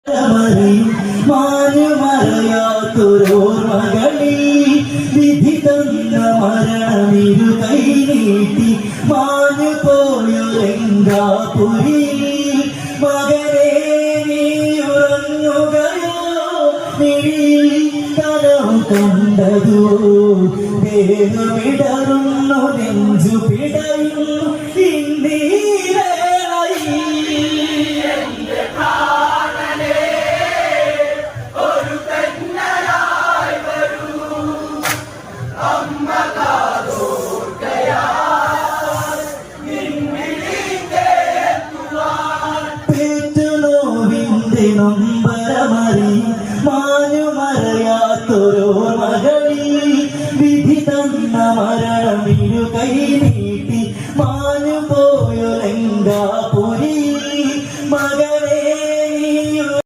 മാഞ്ഞുമറയാത്തൊരോർമകളിൽ വിധി തന്ന മരണമിരു കൈ നീട്ടി മാഞ്ഞു പോയൊരെങ്കാപുരിയിൽ മകനെ നീ ഉറങ്ങുകയോ നിഴൽ കനം കണ്ടതോ ദേഹമിടറുന്നു നെഞ്ചു പിടയുന്നു നൊമ്പരമറി